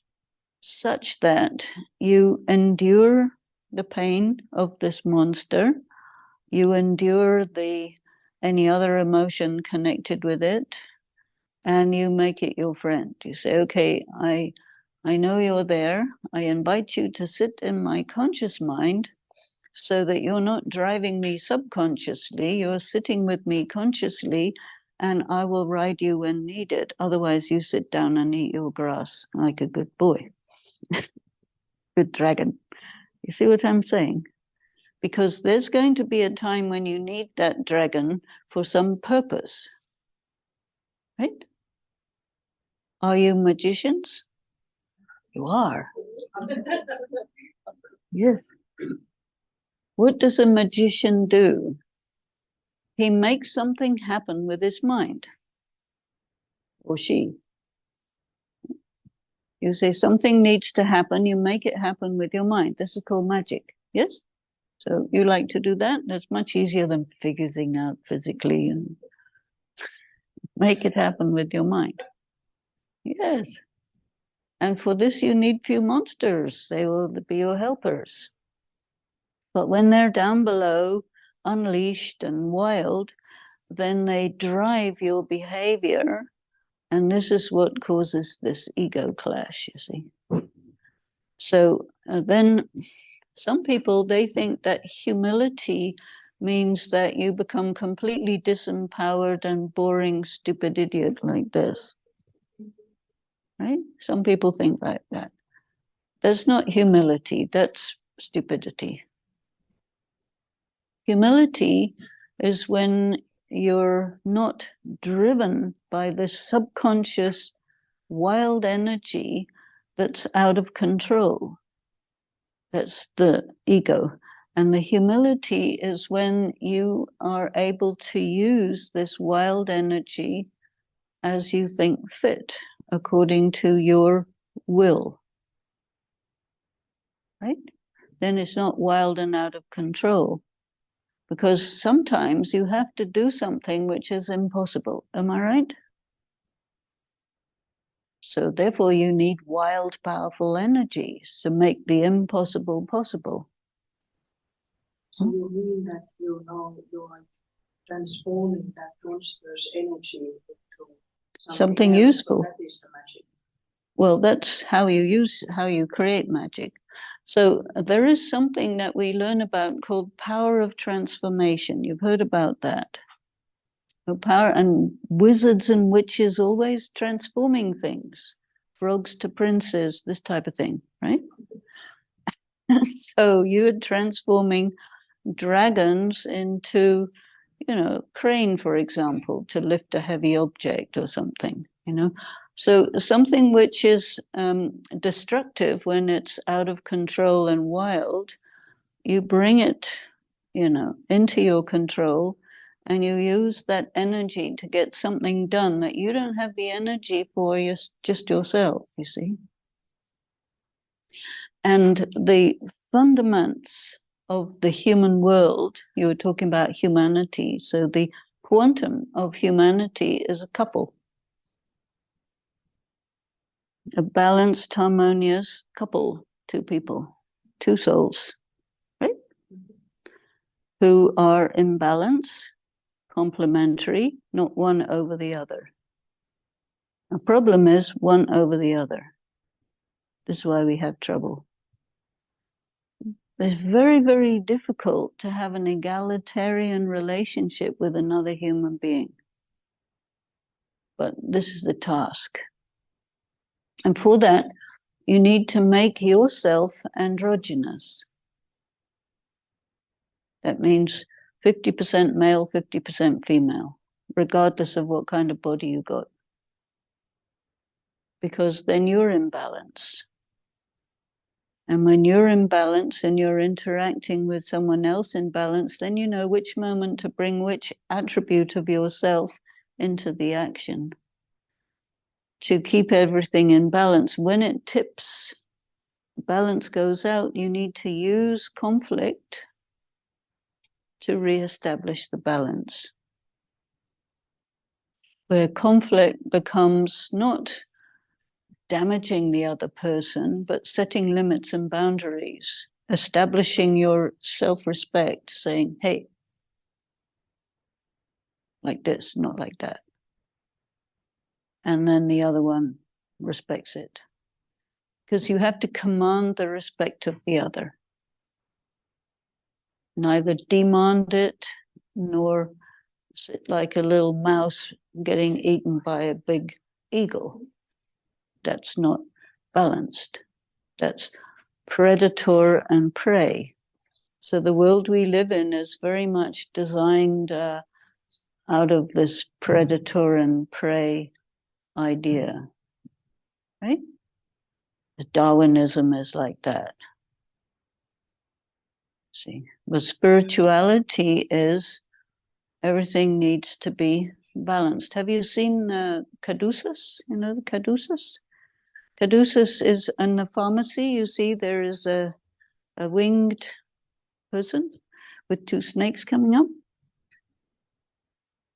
such that you endure the pain of this monster, you endure any other emotion connected with it, and you make it your friend. You say, okay, I know you're there. I invite you to sit in my conscious mind so that you're not driving me subconsciously. You're sitting with me consciously, and I will ride you when needed. Otherwise, you sit down and eat your grass like a good boy. Good dragon. You see what I'm saying? Because there's going to be a time when you need that dragon for some purpose. Right? Are you magicians? You are. Yes. What does a magician do? He makes something happen with his mind. Or she. You say something needs to happen, you make it happen with your mind. This is called magic. Yes? So you like to do that? That's much easier than figuring out physically and make it happen with your mind. Yes. And for this, you need few monsters. They will be your helpers. But when they're down below, unleashed and wild, then they drive your behavior. And this is what causes this ego clash, you see. So then some people, they think that humility means that you become completely disempowered and boring, stupid idiot like this. Right? Some people think like that. That's not humility, that's stupidity. Humility is when you're not driven by this subconscious wild energy that's out of control. That's the ego. And the humility is when you are able to use this wild energy as you think fit, according to your will. Right? Then it's not wild and out of control. Because sometimes you have to do something which is impossible. Am I right? So therefore you need wild, powerful energies to make the impossible possible. So you mean that you are transforming that monster's energy into Something else, useful. So that is the magic. Well, that's how you create magic. So there is something that we learn about called power of transformation. You've heard about that. The power, and wizards and witches always transforming things. Frogs to princes, this type of thing, right? So you're transforming dragons into, crane, for example, to lift a heavy object or something, So something which is destructive when it's out of control and wild, you bring it, into your control, and you use that energy to get something done that you don't have the energy for just yourself, you see. And the fundaments of the human world, you were talking about humanity, so the quantum of humanity is a couple. A balanced, harmonious couple, two people, two souls, right? Who are in balance, complementary, not one over the other. The problem is one over the other. This is why we have trouble. It's very, very difficult to have an egalitarian relationship with another human being. But this is the task. And for that, you need to make yourself androgynous. That means 50% male, 50% female, regardless of what kind of body you got. Because then you're in balance. And when you're in balance and you're interacting with someone else in balance, then you know which moment to bring which attribute of yourself into the action to keep everything in balance. When it tips, balance goes out, you need to use conflict to reestablish the balance. Where conflict becomes not damaging the other person, but setting limits and boundaries, establishing your self-respect, saying, hey, like this, not like that. And then the other one respects it. Because you have to command the respect of the other. Neither demand it, nor sit like a little mouse getting eaten by a big eagle. That's not balanced. That's predator and prey. So the world we live in is very much designed out of this predator and prey idea, right? Darwinism is like that. See, but spirituality is everything needs to be balanced. Have you seen caduceus? You know the caduceus? Caduceus is in the pharmacy. You see there is a winged person with two snakes coming up.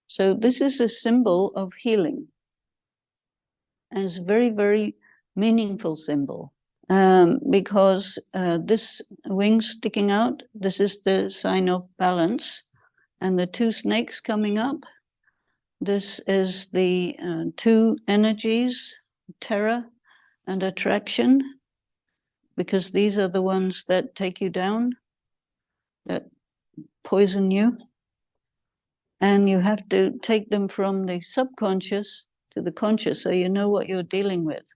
So this is a symbol of healing. And it's a very, very meaningful symbol. Because this wing sticking out, this is the sign of balance. And the two snakes coming up, this is the two energies, terror and attraction, because these are the ones that take you down, that poison you. And you have to take them from the subconscious to the conscious, so you know what you're dealing with.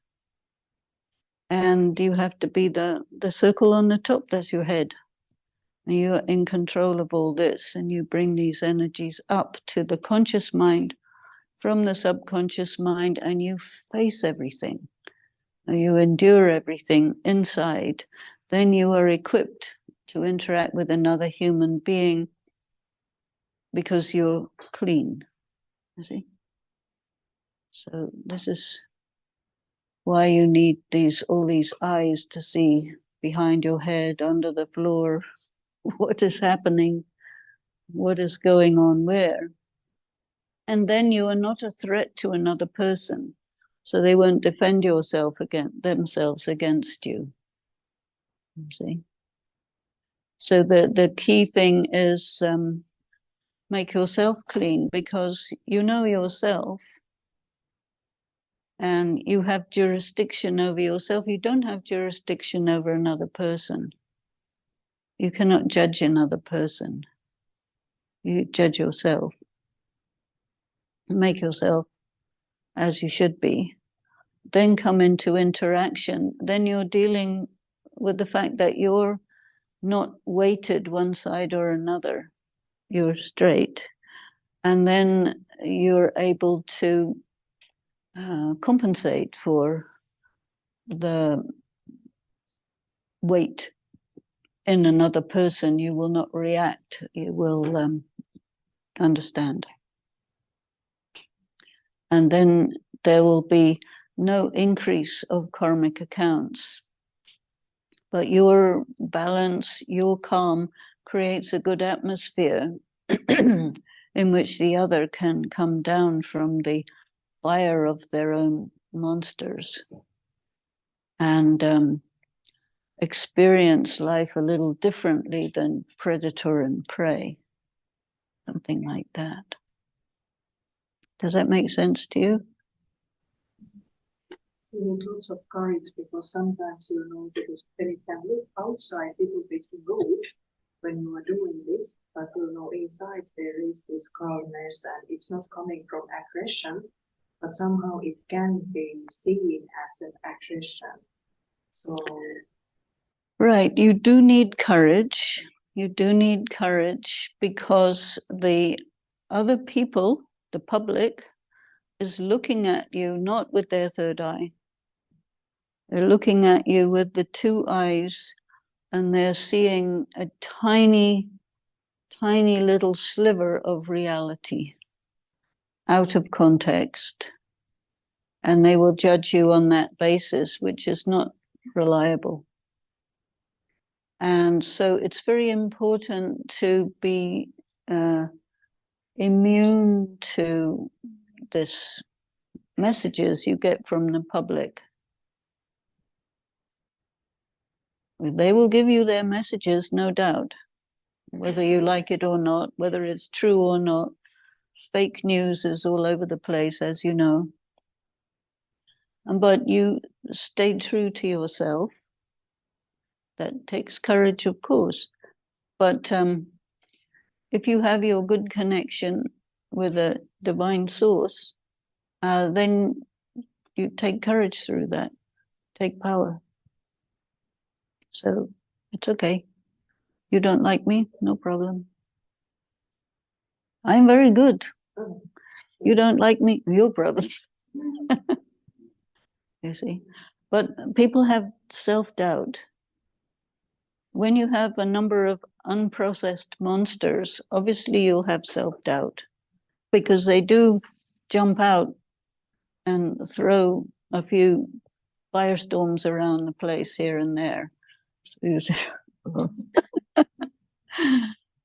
And you have to be the circle on the top, that's your head. And you're in control of all this, and you bring these energies up to the conscious mind from the subconscious mind, and you face everything. You endure everything inside then you are equipped to interact with another human being because you're clean, you see. So this is why you need all these eyes to see behind your head, under the floor, what is happening, what is going on where. And then you are not a threat to another person, so they won't defend themselves against you. You see? So the key thing is make yourself clean, because you know yourself and you have jurisdiction over yourself. You don't have jurisdiction over another person. You cannot judge another person. You judge yourself. Make yourself as you should be. Then come into interaction. Then you're dealing with the fact that you're not weighted one side or another. You're straight. And then you're able to compensate for the weight in another person. You will not react. You will understand. And then there will be no increase of karmic accounts. But your balance, your calm, creates a good atmosphere in which the other can come down from the fire of their own monsters and experience life a little differently than predator and prey, something like that. Does that make sense to you? You need lots of courage, because sometimes, because then it can look outside a little bit rude when you are doing this, but inside there is this calmness, and it's not coming from aggression, but somehow it can be seen as an aggression. So. Right, you do need courage. You do need courage because the other people, the public, is looking at you not with their third eye. They're looking at you with the two eyes, and they're seeing a tiny, tiny little sliver of reality out of context. And they will judge you on that basis, which is not reliable. And so it's very important to be immune to this messages you get from the public. They will give you their messages, no doubt, whether you like it or not, whether it's true or not. Fake news is all over the place, as you know. But you stay true to yourself. That takes courage, of course. But if you have your good connection with a divine source, then you take courage through that, take power. So it's okay. You don't like me? No problem. I'm very good. You don't like me? Your problem. You see? But people have self-doubt. When you have a number of unprocessed monsters, obviously you'll have self-doubt, because they do jump out and throw a few firestorms around the place here and there.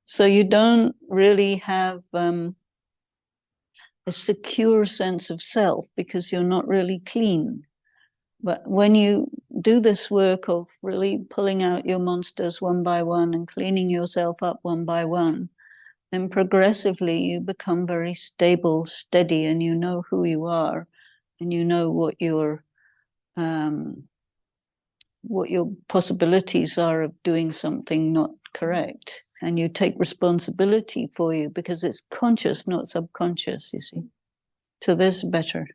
So you don't really have a secure sense of self, because you're not really clean. But when you do this work of really pulling out your monsters one by one and cleaning yourself up one by one, then progressively you become very stable, steady, and you know who you are, and you know what your possibilities are of doing something not correct. And you take responsibility for you, because it's conscious, not subconscious, you see. So this is better.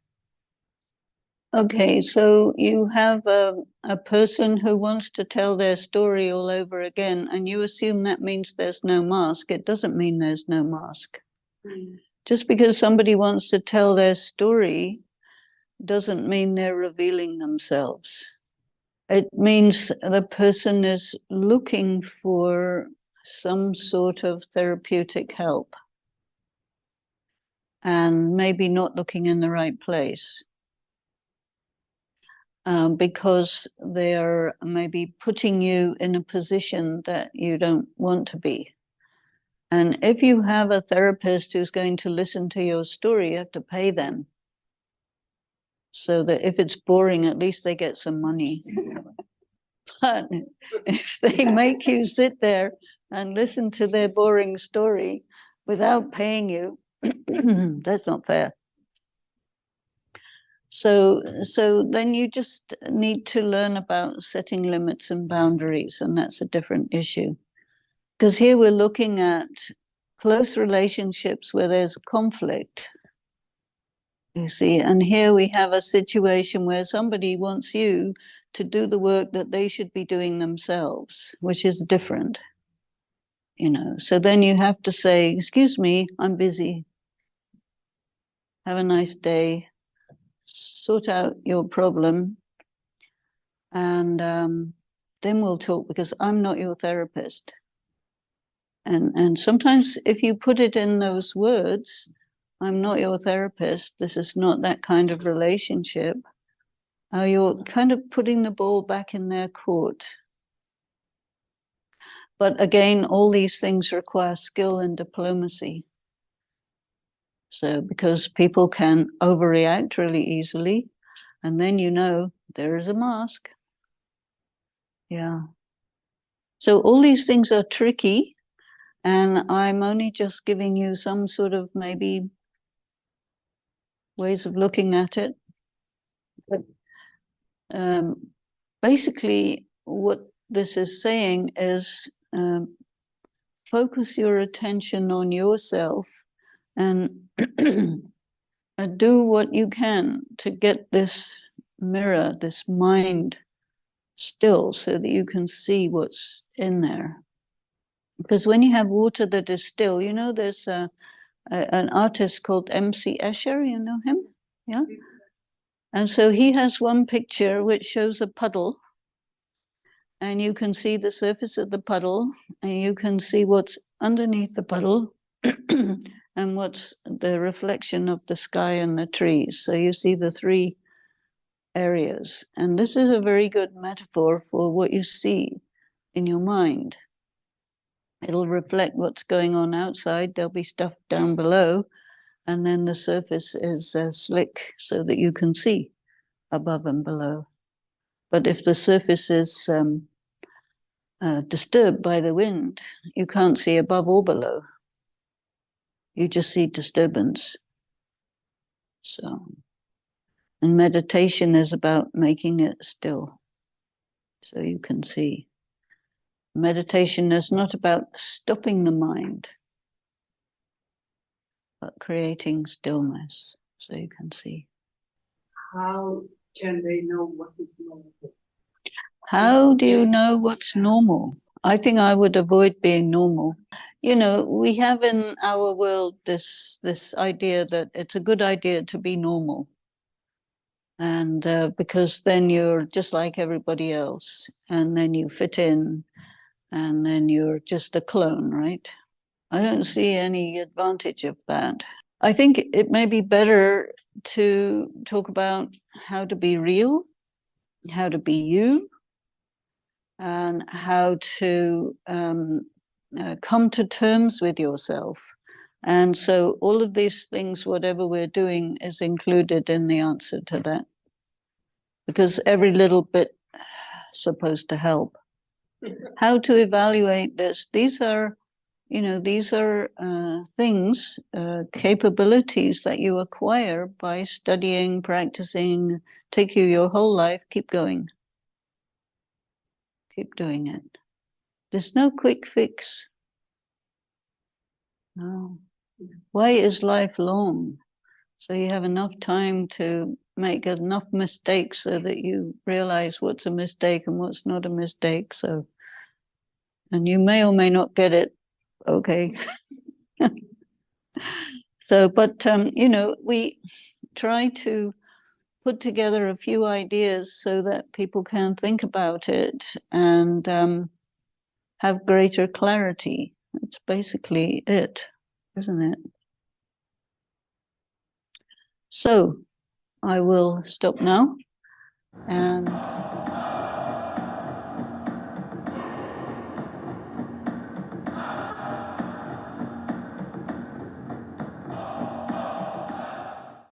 Okay, so you have a person who wants to tell their story all over again, and you assume that means there's no mask. It doesn't mean there's no mask. Just because somebody wants to tell their story doesn't mean they're revealing themselves. It means the person is looking for some sort of therapeutic help and maybe not looking in the right place. Because they're maybe putting you in a position that you don't want to be. And if you have a therapist who's going to listen to your story, you have to pay them. So that if it's boring, at least they get some money. But if they make you sit there and listen to their boring story without paying you, that's not fair. So then you just need to learn about setting limits and boundaries, and that's a different issue. Because here we're looking at close relationships where there's conflict, you see, and here we have a situation where somebody wants you to do the work that they should be doing themselves, which is different, you know. So then you have to say, excuse me, I'm busy. Have a nice day. Sort out your problem, and then we'll talk, because I'm not your therapist. And sometimes if you put it in those words, I'm not your therapist, this is not that kind of relationship, you're kind of putting the ball back in their court. But again, all these things require skill and diplomacy. So because people can overreact really easily, and then you know there is a mask. Yeah. So all these things are tricky, and I'm only just giving you some sort of maybe ways of looking at it. But basically what this is saying is focus your attention on yourself and do what you can to get this mirror, this mind still, so that you can see what's in there. Because when you have water that is still, you know, there's an artist called M.C. Escher, you know him? Yeah. And so he has one picture which shows a puddle, and you can see the surface of the puddle, and you can see what's underneath the puddle, and what's the reflection of the sky and the trees. So you see the three areas. And this is a very good metaphor for what you see in your mind. It'll reflect what's going on outside. There'll be stuff down below, and then the surface is slick so that you can see above and below. But if the surface is disturbed by the wind, you can't see above or below. You just see disturbance. So, and meditation is about making it still so you can see. Meditation is not about stopping the mind, but creating stillness so you can see. How can they know what is normal? How do you know what's normal? I think I would avoid being normal. You know, we have in our world this idea that it's a good idea to be normal. And because then you're just like everybody else, and then you fit in, and then you're just a clone, right? I don't see any advantage of that. I think it may be better to talk about how to be real, how to be you, and how to come to terms with yourself. And so all of these things, whatever we're doing, is included in the answer to that. Because every little bit is supposed to help. How to evaluate this? These are, you know, these are things, capabilities that you acquire by studying, practicing, take you your whole life, keep going. Keep doing it. There's no quick fix. No. Why is life long? So you have enough time to make enough mistakes so that you realize what's a mistake and what's not a mistake. So, and you may or may not get it. Okay. So, but, you know, we try to put together a few ideas so that people can think about it and have greater clarity. That's basically it, isn't it? So I will stop now and